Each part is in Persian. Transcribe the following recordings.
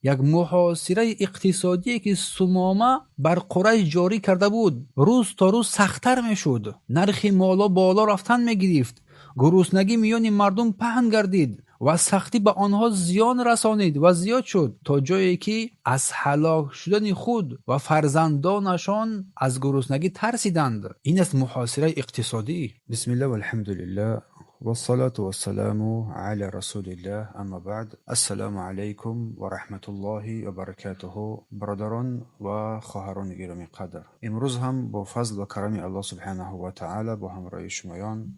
یک محاصره اقتصادی که سمامه بر قریش جاری کرده بود روز تا روز سخت‌تر میشد. نرخ مالا بالا رفتن میگرفت. گرسنگی میان مردم پهن گردید و سختی به آنها زیان رسانید و زیاد شد تا جایی که از هلاک شدن خود و فرزندانشان از گرسنگی ترسیدند. این است محاصره اقتصادی. بسم الله و الحمد لله و الصلاة و السلام علی رسول الله. اما بعد، السلام علیکم و رحمت الله و برکاته. برادران و خواهران گرامی قدر، امروز هم با فضل و کرم الله سبحانه و تعالی با همراه شمایان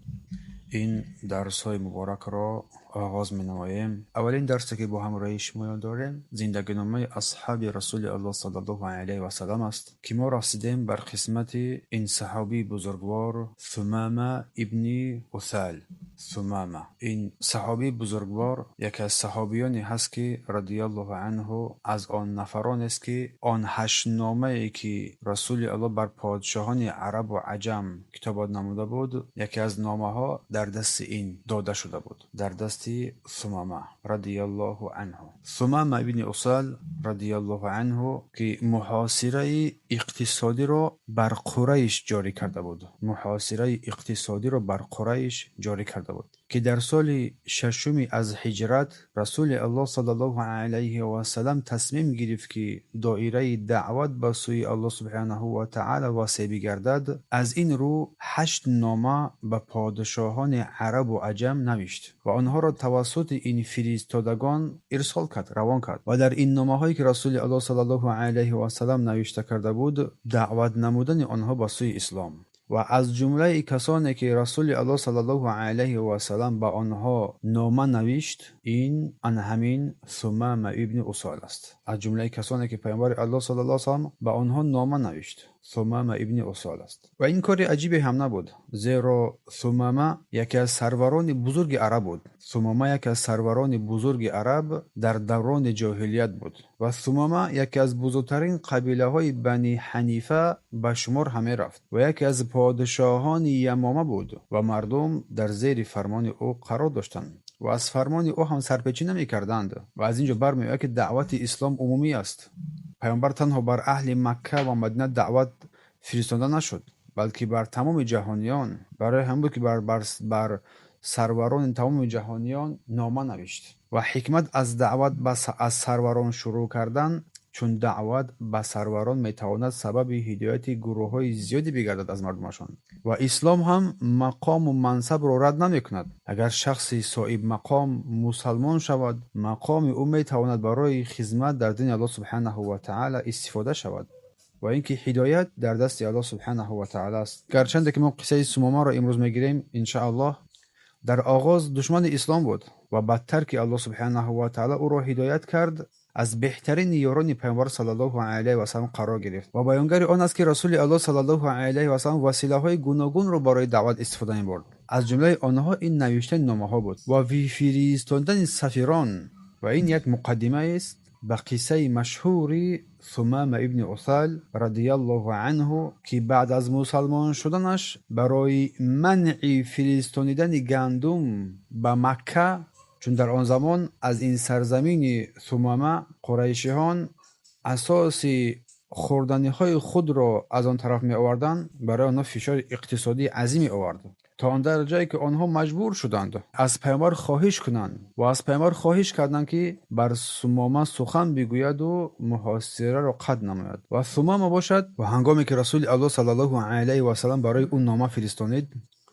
این درس های مبارک را آغاز می نماییم. اولین درسی که با همراه شما داریم زندگی نامه اصحاب رسول الله صلی الله علیه و سلم است که ما رسیدیم بر قسمت این صحابی بزرگوار ثمامه ابن اثال. ثمامه این صحابی بزرگوار یکی از صحابیانی هست که رضی الله عنه از آن نفران است که آن 8 نامه ای که رسول الله بر پادشاهان عرب و عجم کتابات نموده بود، یکی از نامه ها در دست این داده شده بود، در دست ثمامه رضی الله عنه. ثمامه ابن اثال رضی الله عنه که محاصره اقتصادی را بر قریش جاری کرده بود، محاصره اقتصادی را بر قریش جاری کرده بود که در سال 6 از هجرت رسول الله صلی الله علیه و سلم تصمیم گرفت که دایره دعوت به سوی الله سبحانه و تعالی واسع بگردد. از این رو 8 نامه به پادشاهان عرب و عجم نوشت و آنها را توسط این فرستادگان ارسال کرد، روان کرد. و در این نامه هایی که رسول الله صلی الله علیه و سلم نوشته کرده بود دعوت نمودن آنها به سوی اسلام و از جمله کسانی که رسول الله صلی الله علیه و سلم به آنها نامه نوشت این همین ثمامه ابن اثال است. از جمله کسانی که پیامبر الله صلی الله علیه و سلم به آنها نامه نوشت ثمامه ابن اثال است. و این کار عجیبی هم نبود، زیرا ثمامه یکی از سروران بزرگ عرب بود. ثمامه یکی از سروران بزرگ عرب در دوران جاهلیت بود و ثمامه یکی از بزرگترین قبیله های بنی حنیفه به شمار همی رفت و یکی از پادشاهان یمامه بود و مردم در زیر فرمان او قرار داشتند و از فرمان او هم سرپیچی نمی کردند. و از اینجا برمیآید که دعوت اسلام عمومی است. پیامبر تنها بر اهل مکه و مدینه دعوت فرستاده نشد، بلکه بر تمام جهانیان، برای هم بود که بر سروران تمام جهانیان نامه نوشت. و حکمت از دعوت از سروران شروع کردن، چون دعوت به سروران میتواند سبب هدایت گروه های زیادی بگردد از مردمشان. و اسلام هم مقام و منصب را رد نمی کند. اگر شخصی صاحب مقام مسلمان شود، مقام او میتواند برای خدمت در دین الله سبحانه و تعالی استفاده شود و اینکه هدایت در دست الله سبحانه و تعالی است. گرچند که ما قصه ثمامه را امروز میگیریم، ان شاء الله در آغاز دشمن اسلام بود و بعدتر که الله سبحانه و تعالی او را هدایت کرد، از بهترین یاران پیامبر صلی الله علیه و سلم قرار گرفت و بیانگر آن است که رسول الله صلی الله علیه و سلم وسیله های گوناگون را برای دعوت استفاده می‌برد. از جمله آنها این نوشتن نامه ها بود و فرستادن سفیران. و این یک مقدمه است به قصه مشهور ثمامه ابن اثال رضی الله عنه که بعد از مسلمان شدنش برای منع فرستانیدن گندم به مکه، چون در آن زمان از این سرزمین ثمامه قریشیان اساس خوردنی های خود را از آن طرف می آوردند، برای آنها فشار اقتصادی عظیمی آورد تا آن درجه که آنها مجبور شدند از پیامبر خواهش کنند و از پیامبر خواهش کردند که بر ثمامه سخن بگوید و محاصره را قطع نماید. و ثمامه باشد و هنگامی که رسول الله صلی الله علیه و سلم برای اون نامه فرستانید،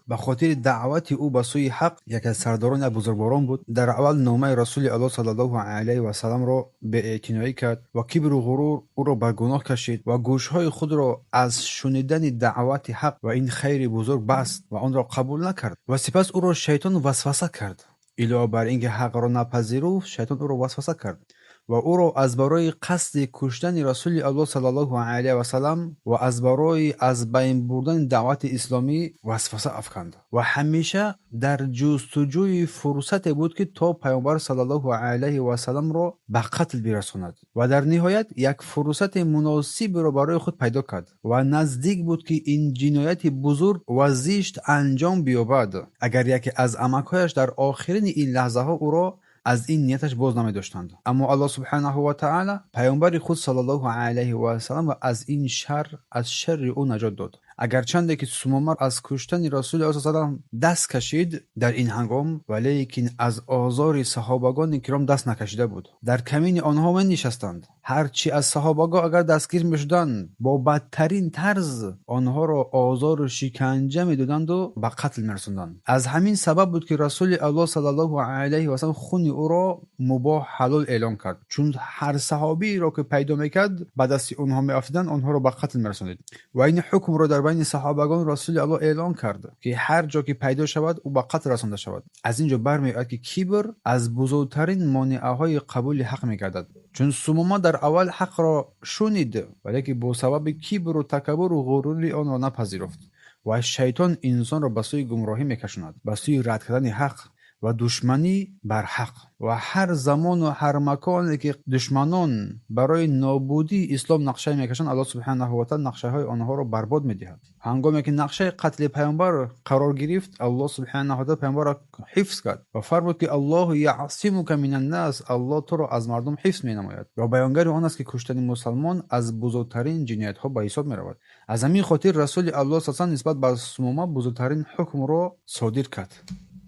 به خاطر دعوت او به سوی حق، یک از سرداران بزرگواران بود، در اول نامه رسول الله صلی الله علیه و سلم را به اعتنایی کرد و کبر و غرور او را به گناه کشید و گوشهای خود را از شنیدن دعوت حق و این خیر بزرگ بست و آن را قبول نکرد. و سپس او را شیطان وسوسه کرد. علاوه بر اینکه حق را نپذیرفت، شیطان او را وسوسه کرد و او را از برای قصد کشتن رسول الله صلی الله علیه و سلم و از برای از بین بردن دعوت اسلامی وسوسه افکند و همیشه در جستجوی فرصت بود که تا پیامبر صلی الله علیه و سلم را به قتل برساند و در نهایت یک فرصت مناسب را برای خود پیدا کرد و نزدیک بود که این جنایت بزرگ و زشت انجام بیابد اگر یکی از عمکهایش در آخرین این لحظه ها او را از این نیتش باز نمی‌داشتند. اما الله سبحانه و تعالی پیامبر خود صلی الله علیه و سلم از این از شر او نجات داد. اگرچند که سمومه از کشتن رسول الله صلی الله علیه و دست کشید در این هنگام، ولیکن از آزار صحابگان کرام دست نکشیده بود. در کمین آنها می نشستند. هرچی از صحابگان اگر دستگیر میشدند با بدترین طرز آنها را آزار و شکنجه میدادند و به قتل میرساندند. از همین سبب بود که رسول الله صلی الله علیه و سلم خون او را مباح حلال اعلام کرد، چون هر صحابی را که پیدا میکرد به دست آنها میافتادند آنها را به قتل میرساندند. و این حکم را در بین صحابگان رسول الله اعلان کرد که هر جا که پیدا شود او به قتل رسانده شود. از اینجا برمیآید که کبر از بزرگترین مانعه های قبول حق میگردد، چون سمومه در اول حق را شنید ولیکن با سبب کبر و تکبر و غرور آن را نپذیرفت و شیطان انسان را به سوی گمراهی میکشاند، به سوی رد کردن حق و دشمنی بر حق. و هر زمان و هر مکانی که دشمنان برای نابودی اسلام نقشه میکشند، الله سبحانه و تعالی نقشه های آنها را برباد میدهد. هنگامی که نقشه قتل پیامبر قرار گرفت، الله سبحانه و تعالی پیامبر را حفظ کرد و فرمود که الله یعصمک من الناس، الله تو را از مردم حفظ مینماید. و بیانگر آن است که کشتن مسلمان از بزرگترین جنایت ها به حساب میرود. از همین خاطر رسول الله صلی الله علیه و نسبت به سمومه بزرگترین حکم را صادر کرد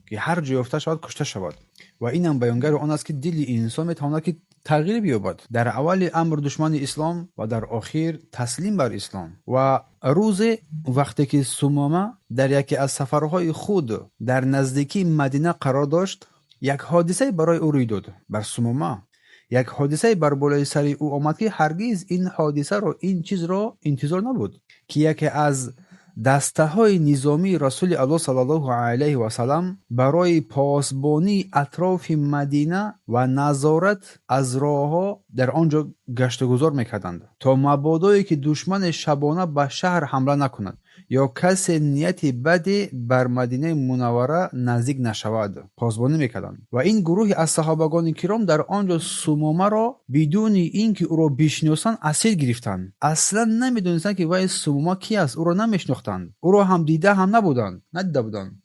که هر جا یافته شود کشته شود. و این هم بیانگر آن است که دل انسان میتواند که تغییر بیابد، در اول امر دشمن اسلام و در آخر تسلیم بر اسلام. و روز وقتی که سمومه در یکی از سفرهای خود در نزدیکی مدینه قرار داشت، یک حادثه برای او روی داد. بر سمومه یک حادثه بر بالای سر او آمد که هرگز این حادثه را، این چیز را انتظار نبود که یکی از دسته های نظامی رسول الله صلی الله علیه و سلم برای پاسبانی اطراف مدینه و نظارت از راه ها در آنجا گشت و گذار میکردند تا مبادایی که دشمن شبانه به شهر حمله نکند یا کسی نیت بد بر مدینه منوره نزدیک نشود پاسبانی میکردند. و این گروه از صحابگان کرام در آنجا سمومه را بدون اینکه او را بشناسند اسیر گرفتند. اصلا نمیدونستند که وای سمومه کی است، او را نمیشناختند، او را هم دیده بودند.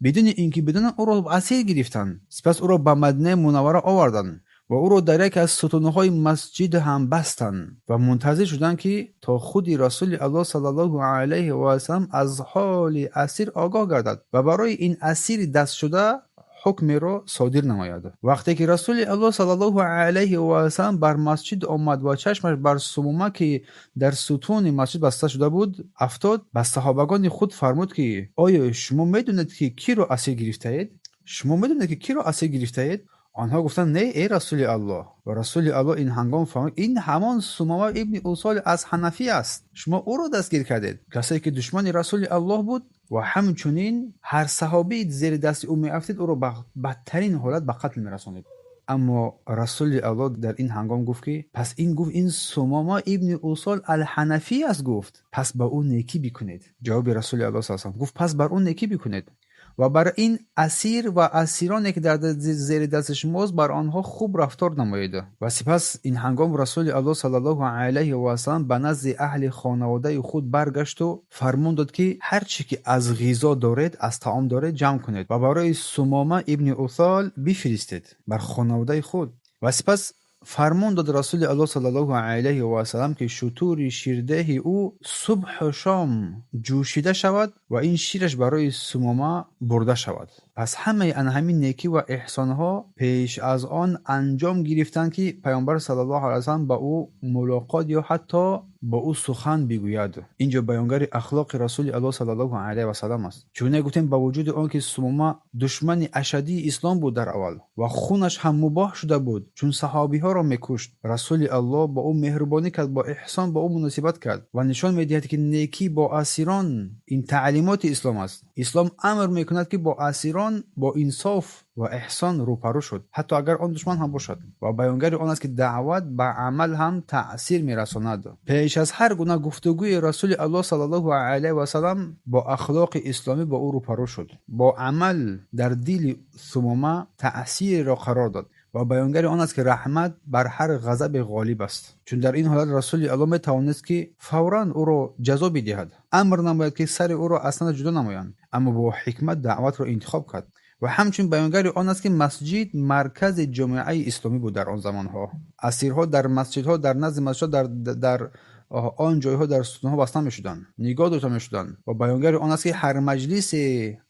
بدون اینکه بدونن او را اسیر گرفتند. سپس او را به مدینه منوره آوردند و او را در یک از ستونهای مسجد هم بستند و منتظر شدند که تا خود رسول الله صلی الله علیه و سلم از حال اسیر آگاه گردد و برای این اسیر دست شده حکم را صادر نماید. وقتی که رسول الله صلی الله علیه و سلم بر مسجد آمد و چشمش بر سمومه که در ستون مسجد بسته شده بود افتاد، به صحابگان خود فرمود که آیا شما میدونید که کی را اسیر گرفته اید؟ آنها گفتند نه ای رسول الله. و رسول الله این هنگام فرمود این همان سمومه ابن اوصال از حنفی است، شما او را دستگیر کردید، کسی که دشمن رسول الله بود و همچنین هر صحابی زیر دست او میافتید او را به بدترین حالت به قتل میرسانید. اما رسول الله در این هنگام گفت که پس این سمومه ابن اوصال الحنفی است، گفت پس با او نیکی بکنید. جواب رسول الله صلی الله علیه و گفت پس بر اون نیکی بکنید و بر این اسیر و اسیرانی که در زیر دست شماست بر آنها خوب رفتار نمایید. و سپس این هنگام رسول الله صلی الله علیه و سلم به نزد اهل خانواده خود برگشت و فرمان داد که هر چی که از غذا دارید، از طعام دارید جمع کنید و برای سمومه ابن اوصال بفرستید بر خانواده خود. و سپس فرمان داد رسول الله صلی الله علیه و سلم که شتور شیرده او صبح و شام جوشیده شود و این شیرش برای سمومه برده شود. پس همین نیکی و احسانها پیش از آن انجام گرفتند که پیامبر صلی الله علیه و سلم با او ملاقات یا حتی با او سخن بگوید. اینجا بیانگر اخلاق رسول الله صلی الله علیه و سلم است. چون گفتیم با وجود آن که سمومه دشمن اشدی اسلام بود در اول و خونش هم مباح شده بود چون صحابی ها را میکشت، رسول الله با او مهربانی کرد، با احسان با او مناسبت کرد و نشان میدهد که نیکی با اسیران این تعلیمات اسلام است. اسلام امر میکند که با اسیران با انصاف و احسان روپرو شد، حتی اگر آن دشمن هم باشد. و بیانگر آن است که دعوت به عمل هم تأثیر میرساند. پیش از هر گونه گفتگوی رسول الله صلی الله علیه و سلم با اخلاق اسلامی با او روپرو شد، با عمل در دل سمومه تأثیر را قرار داد. و بیانگر آن است که رحمت بر هر غضب غالب است، چون در این حالت رسول الله می توانست که فوراً او را جزا بدهد، امر نماید که سر او را اصلا جدا نمایند، اما با حکمت دعوت را انتخاب کرد و همچنین بیانگر آن است که مسجد مرکز جامعه اسلامی بود در آن زمانها. اسیرها در مسجدها، در نزد مسجدها، در آن جایها در ستونها بسته میشدند، نگاه داشته میشدند. و بیانگر آن است که هر مجلس،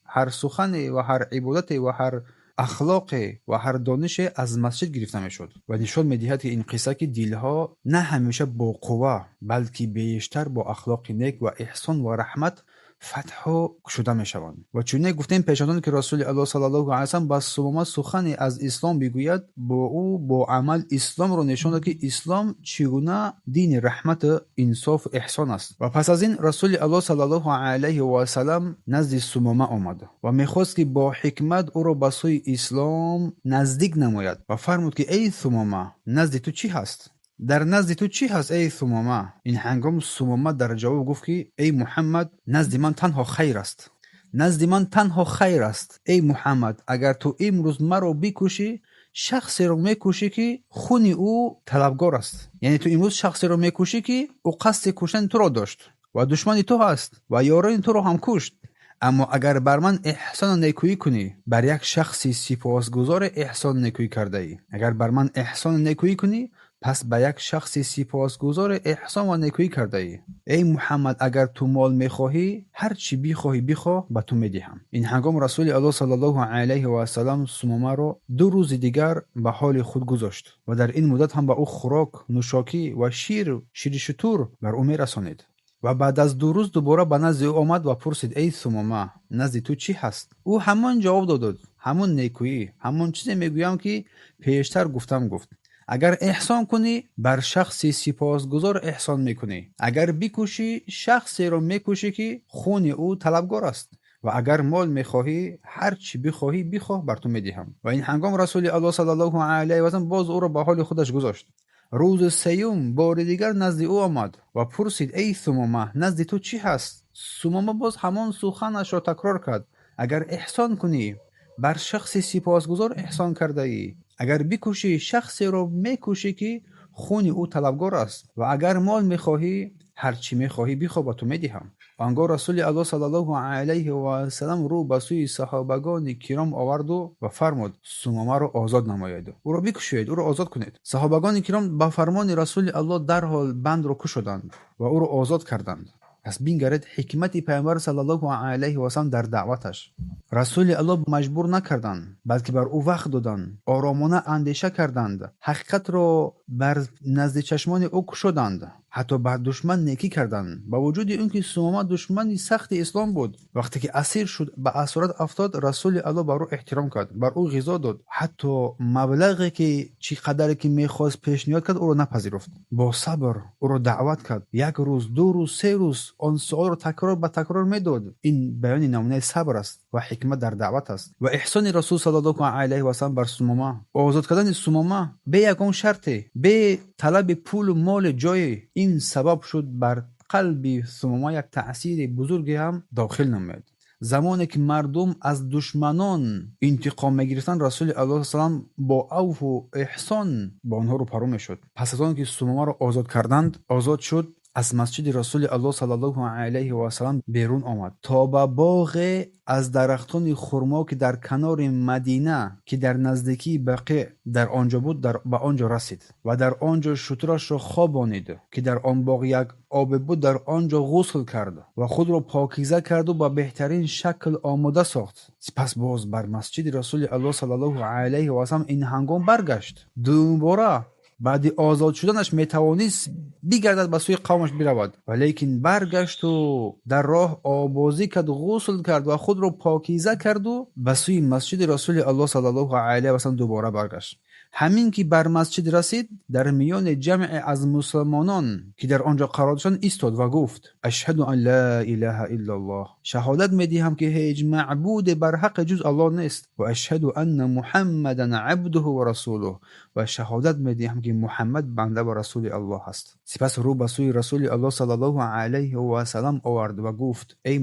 هر سخن و هر عبادت و هر اخلاق و هر دانش از مسجد گرفته میشد. و نشان میدهد که این قصه که دلها نه همیشه با قوه بلکه بیشتر با اخلاق نیک و احسان و رحمت فتح و شده میشوند. و چون گفتیم پیشتان که رسول الله صلی الله علیه و سلم با ثمامه سخن از اسلام بگوید، با او با عمل اسلام رو نشان داد که اسلام چگونه دین رحمت، انصاف و احسان است. و پس از این رسول الله صلی الله علیه و سلم نزد ثمامه آمد و میخواست که با حکمت او را به سوی اسلام نزدیک نماید و فرمود که ای ثمامه، نزد تو چی هست؟ در نزد تو چی هست ای ثمامه؟ این هنگام ثمامه در جواب گفت که ای محمد، نزد من تنها خیر است. نزد من تنها خیر است. ای محمد، اگر تو امروز مرا بکشی، شخصی رو میکشی که خون او طلبگار است. یعنی تو امروز شخصی رو میکشی که او قصد کشتن تو را داشت و دشمن تو هست و یاران تو رو هم کشت. اما اگر بر من احسان و نیکویی کنی، بر یک شخصی سپاسگزار احسان و نیکویی کرده ای. اگر بر من احسان و نیکویی کنی، پس به یک شخصی سپاسگزار احسان و نیکویی کرده ای. ای محمد، اگر تو مال میخواهی، هر چی بخواهی بخواه به تو میدهم. این هنگام رسول الله صلی الله علیه و سلم ثمامه را 2 روز دیگر به حال خود گذاشت و در این مدت هم به او خوراک، نوشاکی و شیر شتور بر او میرسانید. و بعد از 2 روز دوباره به نزد او آمد و پرسید ای ثمامه، نزد تو چی هست؟ او همان جواب داد، همون نیکویی، همون چیزی میگویم که پیشتر گفت. اگر احسان کنی، بر شخصی سپاسگزار احسان میکنی. اگر بکشی، شخصی رو میکشی که خون او طلبگار است. و اگر مال میخواهی، هر چی بخواهی بخواه بر تو میدهم. و این هنگام رسول الله صلی الله علیه و سلم باز او را به حال خودش گذاشت. روز سیوم بار دیگر نزد او آمد و پرسید ای ثمامه، نزد تو چی هست؟ ثمامه باز همان سخنش را تکرار کرد. اگر احسان کنی، بر شخصی سپاسگزار احسان کرده ای. اگر بکشی، شخصی رو میکشی که خون او طلبگار است. و اگر مال میخواهی، هر چی میخواهی بخواه به تو میدهم. آنگاه رسول الله صلی الله علیه و سلم رو به سوی صحابگان کرام آورد و فرمود ثمامه را آزاد نمایید، او را بکشید، او را آزاد کنید. صحابگان کرام به فرمان رسول الله در حال بند را کشیدند و او را آزاد کردند. پس بینگرید حکمت پیامبر صلی الله علیه و سلم در دعوتش. رسول الله مجبور نکردند، بلکه بر او وقت دادند، آرامانه اندیشه کردند، حقیقت را بر نزد چشمان او کشودند، حتی بر دشمن نیکی کردند. با وجود اینکه ثمامه دشمنی سخت اسلام بود، وقتی که اسیر شد به اسارت افتاد، رسول الله بر او احترام کرد، بر او غذا داد، حتی مبلغی که چی قدری که میخواست پیشنهاد کرد او را نپذیرفت. با صبر او را دعوت کرد. 1 روز، 2 روز، 3 روز آن سوال را تکرار به تکرار میداد. این بیان نمونه صبر است و حکمت در دعوت است. و احسان رسول صلی الله علیه و سلم بر ثمامه، آزاد کردن ثمامه به یگان شرطی، به طلب پول و مال جای، این سبب شد بر قلب ثمامه یک تأثیر بزرگی هم داخل نمود. زمانی که مردم از دشمنان انتقام میگرفتن، رسول الله صلی الله علیه و سلم با عفو و احسان با آنها رو پرو میشد. پس از آنکه ثمامه را آزاد کردند، آزاد شد، از مسجد رسول الله صلی الله علیه و سلم بیرون آمد تا به باغ از درختان خرما که در کنار مدینه که در نزدیکی بقیع در آنجا بود به آنجا رسید و در آنجا شترش را خوابانید که در آن باغ یک آب بود. در آنجا غسل کرد و خود را پاکیزه کرد و به بهترین شکل آماده ساخت. سپس باز بر مسجد رسول الله صلی الله علیه و سلم این هنگام برگشت. دوباره بعد آزاد شدنش میتوانست بگردد به سوی قومش برود، ولیکن برگشت و در راه آبازی کرد، غسل کرد و خود را پاکیزه کرد و به سوی مسجد رسول الله صلی الله علیه و سلم دوباره برگشت. همین که بر مسجد رسید، در میان جمع از مسلمانان که در آنجا قرار داشتند ایستاد و گفت اشهد ان لا اله الا الله، شهادت میدهم که هیچ معبود بر حق جز الله نیست، و اشهد ان محمدا عبده و رسوله، و شهادت میدهم که محمد بنده و رسول الله است. سپس رو به سوی رسول الله صلی الله علیه و سلم آورد و گفت ای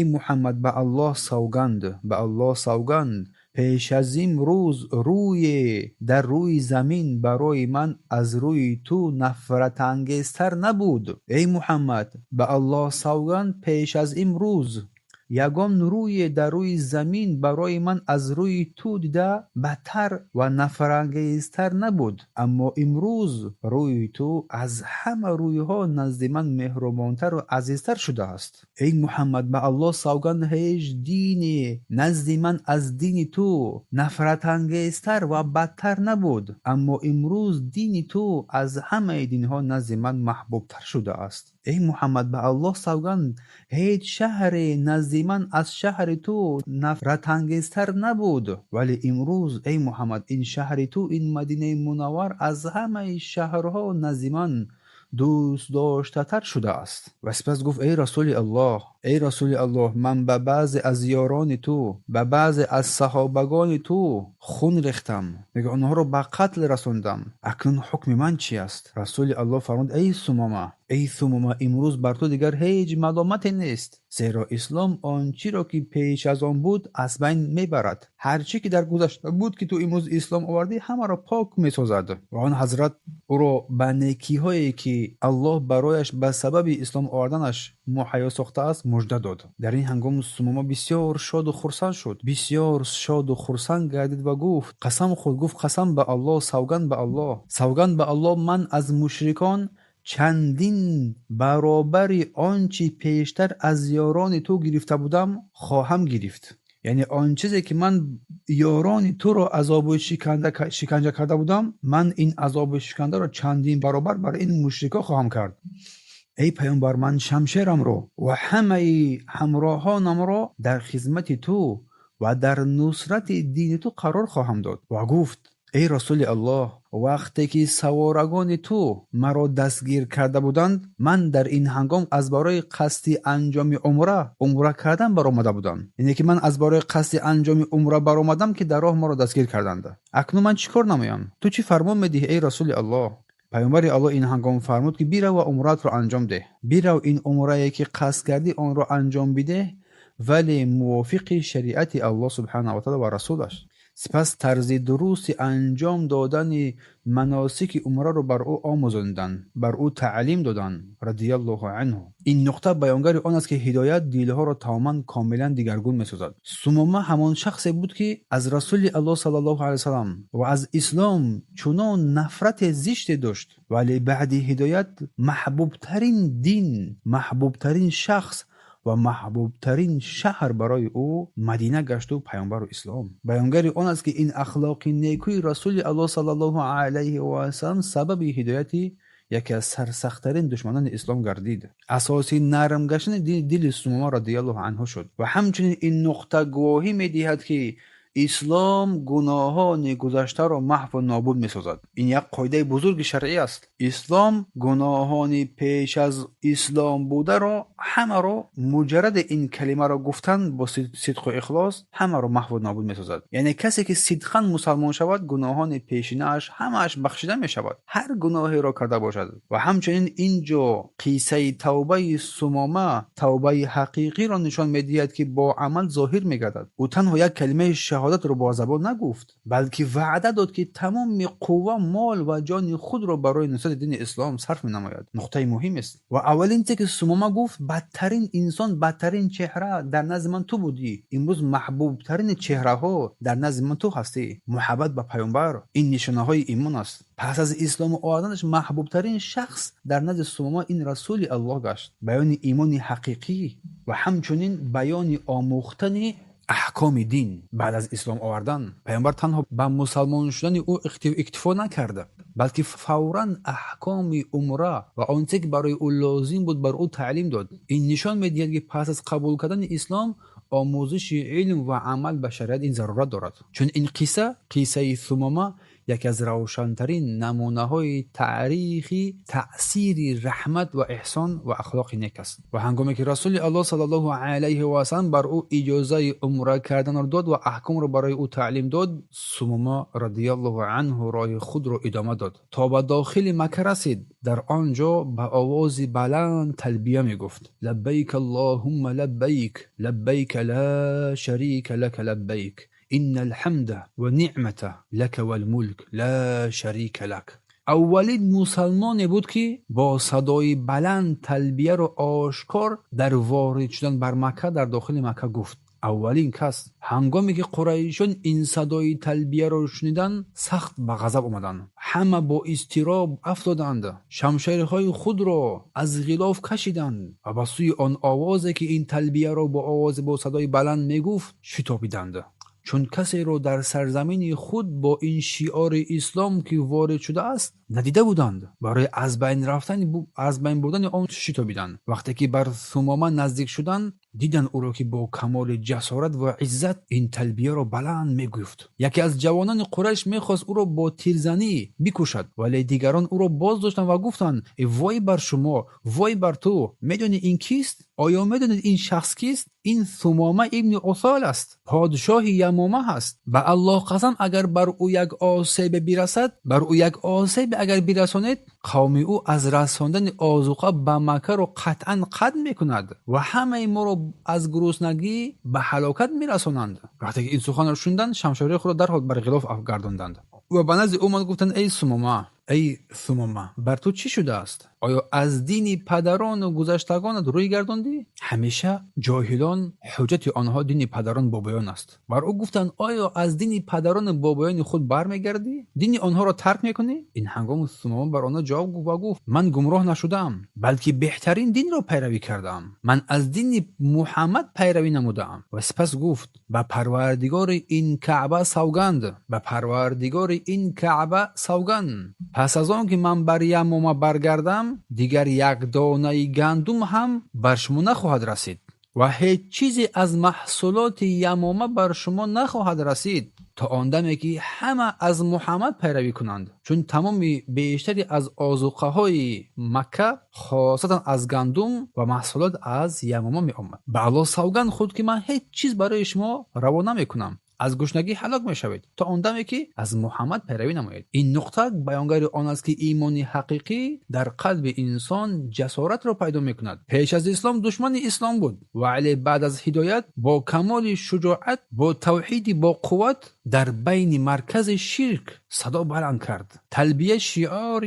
محمد به الله سوگند پیش از این روز در روی زمین برای من از روی تو نفرت انگیزتر نبود. ای محمد به الله سوگند پیش از این روز یگان روی در روی زمین برای من از روی تو دیده بدتر و نفرانگیزتر نبود، اما امروز روی تو از همه رویها نزد من مهربانتر و عزیزتر شده است. ای محمد، به الله سوگند هیچ دینی نزد من از دین تو نفرت انگیزتر و بدتر نبود، اما امروز دین تو از همه دینها نزد من محبوبتر شده است. ای محمد، به الله سوگند هیچ شهری نزد من از شهر تو نفرت انگیزتر نبود، ولی امروز ای محمد این شهر تو، این مدینه منور از همه شهرها نزد من دوست داشته تر شده است. و سپس گفت ای رسول الله، ای رسول الله، من به بعضی از یاران تو، به بعضی از صحابگان تو خون ریختم، میگه اونها رو به قتل رسوندم، اکنون حکم من چی است؟ رسول الله فرمود ای ثمامه، ای ثمامه، امروز بر تو دیگر هیچ ملامتی نیست، زیرا اسلام آنچی را که پیش از آن بود از بین میبرد. هر چی که در گذشته بود که تو امروز اسلام آوردی همه را پاک میسازد. و آن حضرت او را به نیکی هایی که الله برایش به سبب اسلام آوردنش مهیا ساخته است مژده داد. در این هنگام ثمامه بسیار شاد و خرسند شد، بسیار شاد و خرسند گردید و گفت قسم خود، گفت قسم به الله، سوگند به الله، سوگند به الله، من از مشرکان چندین برابری آنچه پیشتر از یاران تو گرفته بودم خواهم گرفت. یعنی آن چیزی که من یاران تو را عذاب و شکنجه کرده بودم، من این عذاب و شکنجه را چندین برابر برای این مشرکا خواهم کرد. ای پیامبر، من شمشیرم رو و همه همراهانم را در خدمت تو و در نصرت دین تو قرار خواهم داد. و گفت ای رسول الله، وقتی که سوارگان تو مرا دستگیر کرده بودند، من در این هنگام از برای قصد انجام عمره کردن برآمده بودم. یعنی که من از برای قصد انجام عمره برآمدم که در راه ما را دستگیر کردند. اکنون من چیکار نمایم؟ تو چی فرمان میدهی ای رسول الله؟ پیامبر الله این هنگام فرمود که بیرو و عمرت را انجام ده، بیرو این عمره که قصد کردی آن را انجام بده، ولی موافق شریعت الله سبحانه و تعالی و رسولش. سپس طرز درست انجام دادن مناسک عمره رو بر او آموزاندند، بر او تعلیم دادند رضی الله عنه. این نقطه بیانگر آن است که هدایت دلها را تماما کاملا دیگرگون می‌سازد. ثمامه همان شخصی بود که از رسول الله صلی الله علیه و سلم و از اسلام چنان نفرت زشت داشت، ولی بعد هدایت محبوب ترین دین، محبوب ترین شخص و محبوب ترین شهر برای او مدینه گشت و پیامبر و اسلام. بیانگر آن است که این اخلاق نیکوی رسول الله صلی الله علیه و سلم سبب هدایت یکی از سرسخت‌ترین دشمنان اسلام گردید. اساسی نرم گشتن دل ثمامه رضی الله عنه شد. و همچنین این نقطه گواهی می‌دهد که اسلام گناهان گذشته را محو و نابود می‌سازد. این یک قاعده بزرگ شرعی است. اسلام گناهان پیش از اسلام بوده را همه را مجرد این کلمه را گفتن با صدق و اخلاص همه را محو و نابود می‌سازد. یعنی کسی که صدقاً مسلمان شود گناهان پیشینه‌اش همه‌اش بخشیده می‌شود، هر گناهی را کرده باشد. و همچنین اینجا قصه توبه ثمامه توبه حقیقی را نشان می‌دهد که با عمل ظاهر می‌گردد. او تنها یک کلمه شهادت رو با زبان نگفت، بلکه وعده داد که تمام قوه، مال و جان خود را برای نصرت دین اسلام صرف می‌نماید. نقطه مهم است. و اولین چیزی که ثمامه گفت، بدترین انسان، بدترین چهره در نزد من تو بودی، امروز محبوب ترین چهره ها در نزد من تو هستی. محبت به پیامبر این نشانه های ایمان است. پس از اسلام آوردنش محبوب ترین شخص در نزد ثمامه این رسول الله گشت. بیان ایمان حقیقی و همچنین بیان آموختن احکام دین بعد از اسلام آوردن. پیامبر تنها به مسلمان شدن او اکتفا نکرده، بلکه فوراً احکام عمره و آنچه که برای او لازم بود بر او تعلیم داد. این نشان می‌دهد که پس از قبول کردن اسلام آموزش علم و عمل به شریعت این ضرورت دارد. چون این قصه ثمامه یکی از روشن‌ترین نمونه‌های تاریخی تأثیر رحمت و احسان و اخلاق نیک است. و هنگامی که رسول الله صلی الله علیه و سلم بر او اجازه عمره کردن را داد و احکام را برای او تعلیم داد، ثمامه رضی الله عنه راه خود را ادامه داد تا به داخل مکه رسید. در آنجا به آواز بلند تلبیه می گفت: لبیک اللهم لبیک، لبیک لا شریک لک لبیک، ان الحمد و نعمت لك والملك لا شریک لك. اولین مسلمانی بود که با صدای بلند تلبیه رو آشکار در وارد شدن بر مکه در داخل مکه گفت. اولین کس. هنگامی که قریشان این صدای تلبیه را شنیدن سخت به غضب آمدند. همه با اضطراب افتادند، شمشیرهای خود را از غلاف کشیدند و به سوی آن آوازی که این تلبیه را با صدای بلند میگفت شتابیدند، چون کسی را در سرزمین خود با این شعار اسلام که وارد شده است ندیده بودند. برای از بین بردن آن شتابیدند. وقتی که بر ثمامه نزدیک شدند دیدن او را که با کمال جسارت و عزت این تلبیه را بلند میگفت. یکی از جوانان قریش میخواست او را با تیرزنی بکشد، ولی دیگران او را باز داشتند و گفتند ای وای بر شما، وای بر تو، میدونی این کیست؟ آیا میدونید این شخص کیست؟ این ثمامه ابن اثال است، پادشاه یمامه هست. به الله قسم اگر بر او یک آسیب اگر برسانید قوم او از رساندن آذوقه به مکه را قطعا قطع میکند و همه ما را از گرسنگی به هلاکت میرسانند. وقتی که این سخن را شنیدند شمشیر خود را درحال بر غلاف افگرداندند و به نزد او گفتند ای ثمامه بر تو چی شده است؟ آیا از دین پدران و گذشتگانت روی گرداندی؟ همیشه جاهلان حجت آنها دین پدران بابایان است. بر او گفتند آیا از دین پدران بابایان خود برمیگردی؟ دین آنها را ترک میکنی؟ این هنگام ثمامه بر آنها جواب گفت من گمراه نشدم، بلکه بهترین دین را پیروی کردم. من از دین محمد پیروی نمودم. و سپس گفت به پروردگار این کعبه سوگند، پس از آن که من بر یمامه برگردم دیگر یک دانه گندم هم بر شما نخواهد رسید و هیچ چیزی از محصولات یمامه بر شما نخواهد رسید تا آن دمی که همه از محمد پیروی کنند، چون تمام بیشتری از آذوقه های مکه خاصتا از گندم و محصولات از یمامه می آمد. به الله سوگند خود که من هیچ چیز برای شما روا نمی کنم، از گشنگی هلاک میشوید تا آن دمی که از محمد پیروی نمایید. این نقطه بیانگر آن است که ایمان حقیقی در قلب انسان جسارت را پیدا میکند. پیش از اسلام دشمن اسلام بود، ولی بعد از هدایت با کمال شجاعت، با توحید، با قوت در بین مرکز شرک صدا بلند کرد. تلبیه شعار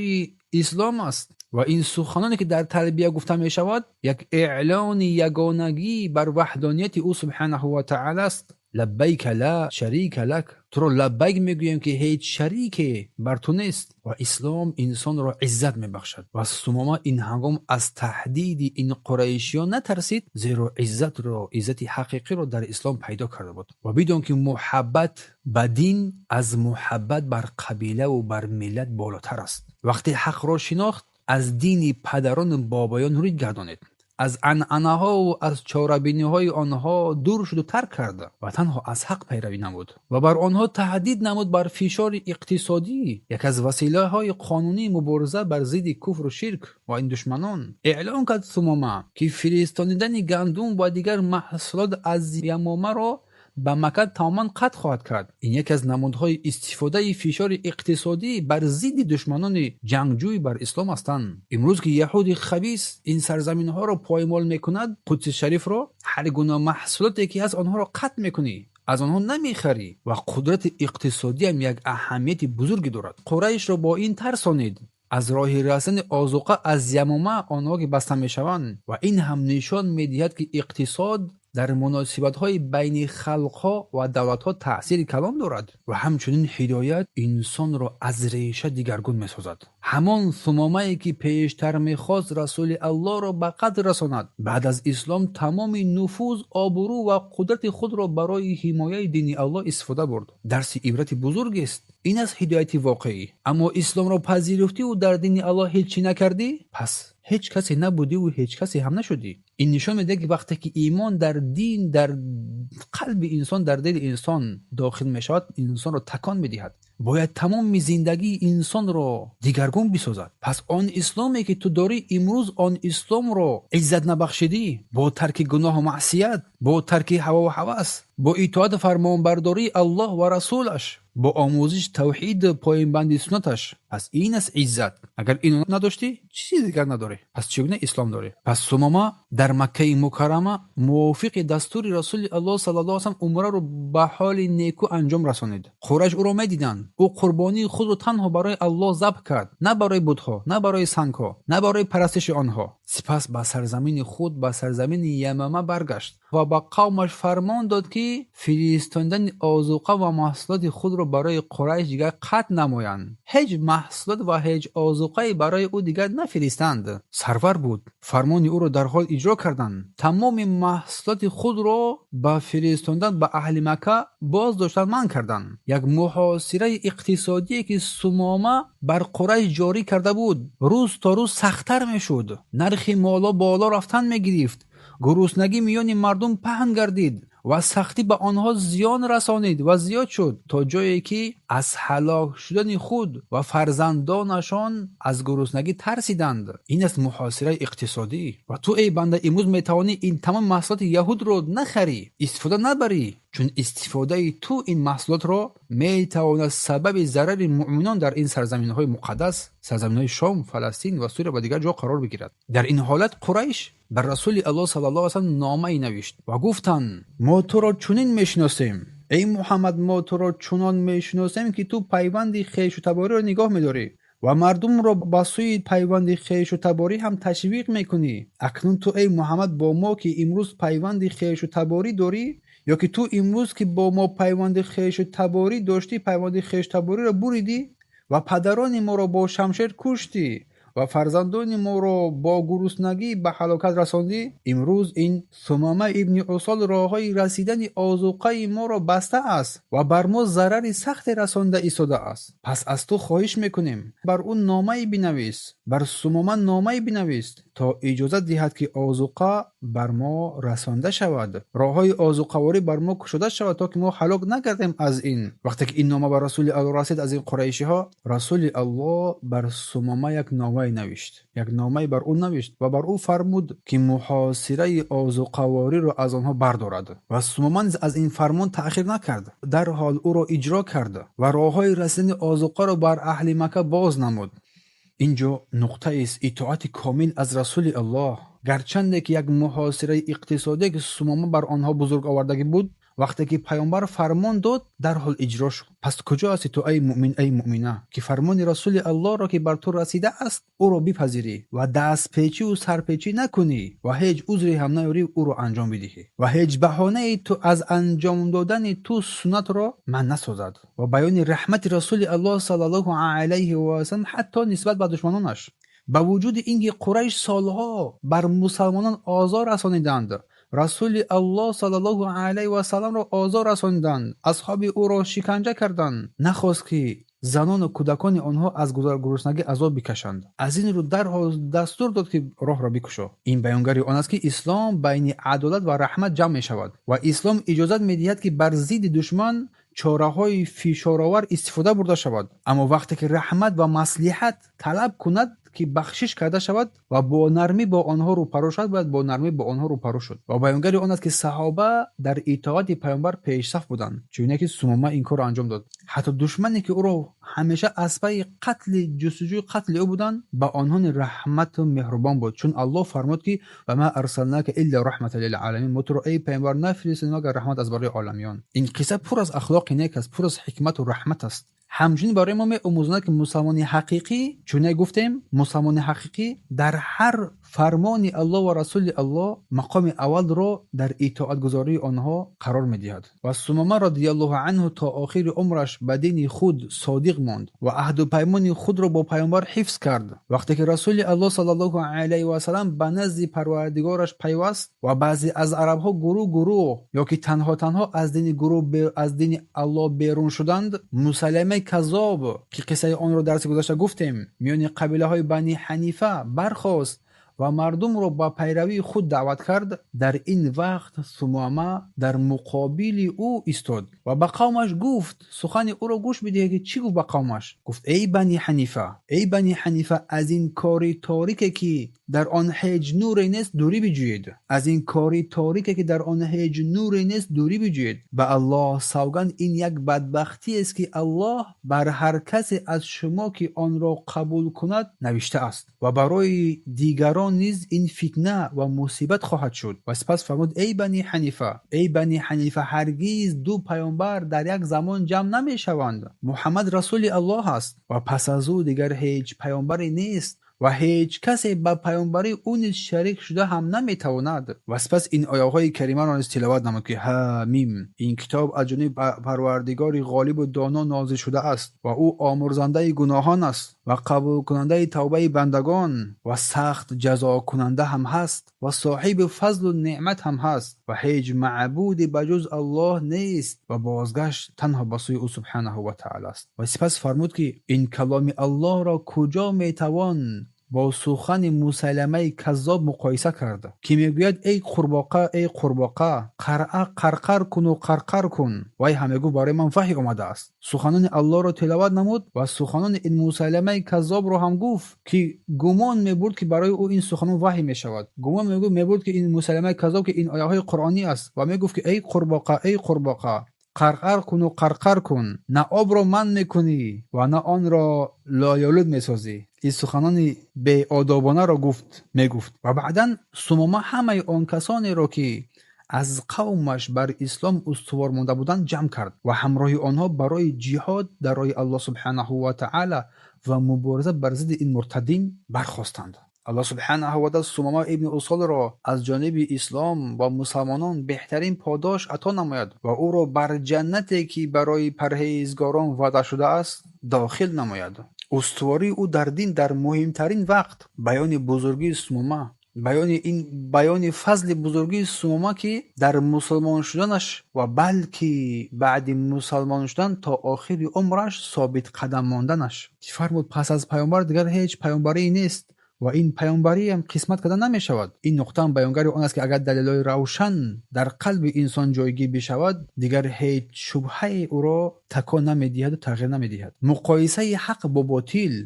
اسلام است و این سخنانی که در تلبیه گفته می شود یک اعلان یگانگی بر وحدانیت او سبحانه و تعالی است. لبیک لا شریک لک، تو را لبیک میگویم که هیچ شریک بر تو نیست. و اسلام انسان را عزت میبخشد. و ثمامه این هنگام از تهدید این قریشیان نترسید، زیرا عزت حقیقی را در اسلام پیدا کرده بود و بدون که محبت به دین از محبت بر قبیله و بر ملت بالاتر است. وقتی حق را شناخت از دین پدران بابایان روی گردانید، از عنعنه ها و از چاره‌بینی های آنها دور شد و ترک کرد و تنها از حق پیروی نمود و بر آنها تهدید نمود بر فشار اقتصادی، یک از وسیله های قانونی مبارزه بر ضد کفر و شرک و این دشمنان. اعلان کرد ثمامه که فرستانیدن گندم و دیگر محصولات از یمامه را به مکه تماما قطع خواهد کرد. این یک از نمودهای استفاده فشار اقتصادی بر ضد دشمنان جنگجوی بر اسلام هستند. امروز که یهود خبیث این سرزمین ها را پایمال میکند، قدس شریف را، هر گونه محصولاتی که از آنها را قطع میکنی، از آنها نمیخری و قدرت اقتصادی هم یک اهمیت بزرگی دارد. قریش را با این ترسانید از راه رسن آذوقه از یمامه آنها که بسته میشوند و این هم نشان میدهد که اقتصاد در مناسبت‌های بین خلق‌ها و دولت‌ها تأثیر کلان دارد و همچنین هدایت انسان را از ریشه دیگرگون می‌سازد. همان ثمامه‌ای که پیشتر می‌خواست رسول الله را به قتل رساند، بعد از اسلام تمام نفوذ، آبرو و قدرت خود را برای حمایت دین الله استفاده برد. درس عبرت بزرگی است. این از هدایت واقعی. اما اسلام را پذیرفتی و در دین الله هیچی نکردی، پس هیچ کسی نبودی و هیچ کسی هم نشدی. این نشان میده که وقتی که ایمان در دین، در قلب انسان، در دل انسان داخل میشود، انسان را تکان میدهد. باید تمام زندگی انسان را دیگرگون بسازد. پس آن اسلامی که تو داری امروز، آن اسلام را عزت نبخشیدی با ترک گناه و معصیت، با ترک هوا و هوس، با اطاعت فرمانبرداری الله و رسولش، با آموزش توحید پایین بندی سنتش. پس این است عزت. اگر اینو نداشتی چیزی دیگر نداره، پس چگونه اسلام داره؟ پس سمامه در مکه مکرمه موافق دستور رسول الله صلی الله علیه و سلم عمره رو به حال نیکو انجام رسانید. قریش او را میدیدند او قربانی خود رو تنها برای الله ذبح کرد، نه برای بت‌ها، نه برای سنگ‌ها، نه برای پرستش آنها. سپس به سرزمین خود، به سرزمین یمامه برگشت و به قومش فرمان داد که فرستاندن آذوقه و محصولات خود را برای قریش دیگر قطع نمایند. هیچ محصولات و هیچ آذوقه‌ای برای او دیگر نفرستند. سرور بود، فرمان او را در حال اجرا کردند. تمام محصولات خود را به فرستاندن به اهل مکه باز داشتن منع کردند. یک محاصره اقتصادی که سمامه بر قریش جاری کرده بود روز تا روز سخت‌تر میشد. نرخ مالا بالا رفتن میگرفت. گرسنگی میان مردم پهن گردید و سختی به آنها زیان رسانید و زیاد شد تا جایی که از هلاک شدن خود و فرزندانشان از گرسنگی ترسیدند. این است محاصره اقتصادی. و تو ای بنده امروز میتوانی این تمام محصولات یهود رو نخری، استفاده نبری، چون استفاده تو این محصولات را میتواند سبب ضرر مؤمنان در این سرزمین‌های مقدس، سرزمین‌های شام، فلسطین و سوریه و دیگر جا قرار بگیرد. در این حالت قریش بر رسول الله صلی الله علیه و سلم نامه‌ای نوشت و گفتند ما تو را چنین میشناسیم ای محمد، ما تو را چنان میشناسیم که تو پیوند خویش و تباری را نگاه می‌داری و مردم را با سوی پیوند خویش و تباری هم تشویق میکنی. اکنون تو ای محمد با ما که امروز پیوند خویش و تباری داری، یا که تو امروز که با ما پیوند خویش و تباری داشتی پیوند خویش تباری را بریدی و پدران ما را با شمشیر کشتی و فرزندان ما را با گرسنگی به هلاکت رساندی، امروز این ثمامه ابن عسال راههای رسیدن آذوقه ما را بسته است و بر ما ضرر سخت رسانده ایستاده است. پس از تو خواهش میکنیم بر اون نامه بنویس، بر ثمامه نامه بنویس تا اجازه دهد که آذوقه بر ما رسانده شود، راههای آذوقه واری بر ما کشوده شود تا که ما هلاک نگردیم از این. وقتی که این نامه بر رسول الله رسید از این قریشی ها، رسول الله بر ثمامه یک نامه نوشت، یک نامه بر او نوشت و بر او فرمود که محاصره آذوقه واری را از آنها بردارد. و ثمامه از این فرمان تأخیر نکرد، در حال او را اجرا کرد و راههای رسیدن آذوقه را بر اهل مکه باز نمود. اینجا نقطه است اطاعت کامل از رسول الله. گرچند که یک محاصره اقتصادی که ثمامه بر آنها بزرگ آوردگی بود، وقتی که پیامبر فرمان داد در حال اجرا شد. پس کجا هستی تو ای مؤمن ای مؤمنه که فرمان رسول الله را که بر تو رسیده است او را بپذیری و دست پیچی و سرپیچی نکنی و هیچ عذری هم نیاری او را انجام بدهی و هیچ بهانه تو از انجام دادن تو سنت را من نسازد و بیان رحمت رسول الله صلی الله علیه و سلم حتی نسبت به دشمنانش. با وجود اینکه قریش سالها بر مسلمانان آزار رسانیدند، رسول الله صلی الله علیه و سلم را آزار رساندند، اصحاب او را شکنجه کردند، نخواست که زنان و کودکان آنها از گرسنگی عذاب بکشند. از این رو در حال دستور داد که راه را بکشا. این بیانگری آن است که اسلام بین عدالت و رحمت جمع می شود و اسلام اجازت می دهد که بر ضد دشمن چاره‌های فشارآور استفاده برده شود، اما وقتی که رحمت و مصلحت طلب کند که بخشش کرده شود و با نرمی با آنها رو پرو شد، باید با نرمی با آنها رو پرو شد. و بیانگری آن است که صحابه در اطاعت پیامبر پیش صف بودند، چون که ثمامه این کار را انجام داد. حتی دشمنی که او را همیشه اسبای قتل جستجوی قتل او بودند، با آنها رحمت و مهربان بود، چون الله فرمود که و ما ارسلناک الا رحمت للعالمین، ما تو را ای پیامبر نفرستیم مگر رحمت از برای عالمیان. این قصه پر از اخلاق نیک است، پر از حکمت و رحمت است. همچنین برای ما می‌آموزند که مسلمان حقیقی، چون گفتیم مسلمان حقیقی در هر فرمان الله و رسول الله مقام اول را در اطاعت گذاری آنها قرار می‌دهد. و ثمامه رضی الله عنه تا آخر عمرش به دین خود صادق ماند و عهد و پیمان خود را با پیامبر حفظ کرد. وقتی که رسول الله صلی الله علیه و سلم به نزد پروردگارش پیوست و بعضی از عرب‌ها گروه یا که تنها از دین الله بیرون شدند، مسلمه کذاب که قصه آن را درس گذشته گفتیم میان قبیله های بنی حنیفه برخاست و مردم را با پیروی خود دعوت کرد. در این وقت ثمامه در مقابل او ایستاد و به قومش گفت، سخن او را گوش بدهید که چی گفت به قومش. گفت ای بنی حنیفه، از این کاری تاریکی که در آن هیچ نوری نیست دوری بجویید. از این کاری تاریکی که در آن هیچ نوری نیست دوری بجویید. به الله سوگند این یک بدبختی است که الله بر هر کسی از شما که آن را قبول کند نوشته است و برای دیگران نیز این فتنه و مصیبت خواهد شد. و سپس فرمود ای بنی حنیفه هرگز دو پیامبر در یک زمان جمع نمی شوند. محمد رسول الله است و پس از او دیگر هیچ پیامبری نیست و هیچ کسی به پیامبری او نیز شریک شده هم نمیتواند. و سپس این آیه های کریمه را تلاوت نمود که حمیم، این کتاب از جانب پروردگار غالب و دانا نازل شده است و او آمرزنده گناهان است و قبول کننده توبه بندگان و سخت جزا کننده هم هست و صاحب فضل و نعمت هم هست و هیچ معبود بجز الله نیست و بازگشت تنها به سوی او سبحانه و تعالی است. و سپس فرمود که این کلام الله را کجا میتوان با سخن مسیلمه کذاب مقایسه کرده که میگوید ای قرباقه قرقر کن و قرقر کن. وای همه گو برای من وحی آمده است. سخنان الله را تلاوت نمود و سخنان این مسیلمه کذاب را هم گفت که گمان میبرد که برای او این سخنان وحی میشود. گمان میبرد که این مسیلمه کذاب که این آیه های قرآنی است و میگفت که ای قرباقه قرقر کن و قرقر کن، نه آب را من میکنی و نه آن را لایالود میسازی. این سخنان به آدابانه را میگفت. و بعدا ثمامه همه آن کسانی را که از قومش بر اسلام استوار مانده بودند جمع کرد و همراه آنها برای جهاد در راه الله سبحانه و تعالی و مبارزه بر ضد این مرتدین برخاستند. الله سبحانه و تعالی ثمامه ابن اصال را از جانب اسلام و مسلمانان بهترین پاداش عطا نماید و او را بر جنتی که برای پرهیزگاران وعده شده است داخل نماید. استواری او در دین در مهمترین وقت، بیان بزرگی ثمامه، بیان فضل بزرگی ثمامه که در مسلمان شدنش و بلکه بعد مسلمان شدن تا آخر عمرش ثابت قدم ماندنش. فرمود پس از پیامبر دیگر هیچ پیامبری نیست و این پیامبری هم قسمت کرده نمی شود. این نقطه هم بیانگر آن است که اگر دلایل روشن در قلب انسان جایگیر بشود دیگر هیچ شبهه او را تکان نمی دهد و تغییر نمی دهد. مقایسه حق با باطل.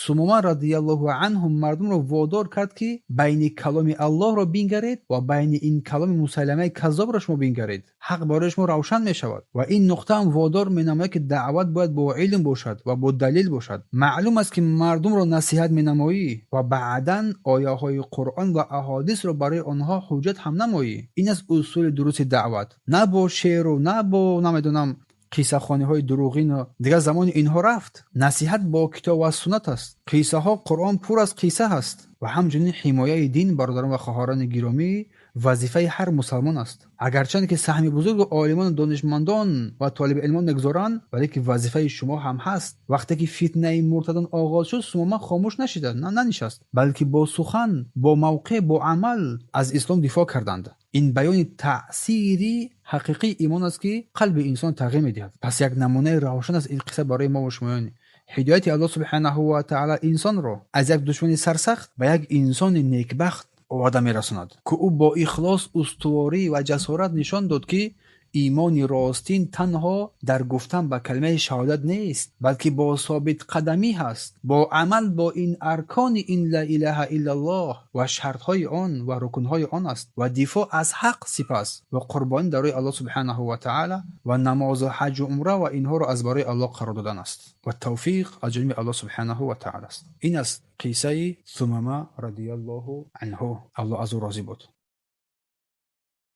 ثمامه رضی الله عنه مردم را وادار کرد که بین کلام الله را بنگرید و بین این کلام مسیلمه کذاب را شما بنگرید. حق برای شما روشن می شود و این نقطه هم وادار می نماید که دعوت باید با علم باشد و با دلیل باشد. معلوم است که مردم را نصیحت می نمایی و بعداً آیه های قرآن و احادیث را برای آنها حجت هم نمایی. این از اصول درست دعوت، نه با شعر و نه با نمیدونم قصه خوانی های دروغین. دیگر زمان اینها رفت. نصیحت با کتاب و سنت است. قصه ها قرآن پر از قصه هست و همچنین حمایت دین برادران و خواهران گرامی وظیفه هر مسلمان است. اگرچه که سهم بزرگ عالمان و دانشمندان و طالب علمان نگذارند ولی که وظیفه شما هم هست. وقتی که فتنه مرتدان آغاز شد ثمامه خاموش ننشست، بلکه با سخن، با موقع، با عمل از اسلام دفاع کردند. این بیان تأثیری حقیقی ایمان است که قلب انسان تغییر می‌دهد. پس یک نمونه روشن از این قصه برای ما و شما هدایت الله سبحانه و تعالی انسان را از یک دشمن سرسخت به یک انسان نیکبخت آورده می‌رساند که او با اخلاص، استواری و جسارت نشان داد که ایمان راستین تنها در گفتن به کلمه شهادت نیست بلکه با ثابت قدمی هست، با عمل با این ارکان این لا اله الا الله و شرطهای آن و رکنهای آن است و دفاع از حق، سپس و قربانی در راه الله سبحانه و تعالی و نماز و حج و عمره و اینها را از برای الله قرار دادن است و توفیق از جانب الله سبحانه و تعالی است. این است قصه ثمامه رضی الله عنه. الله از او راضی بود.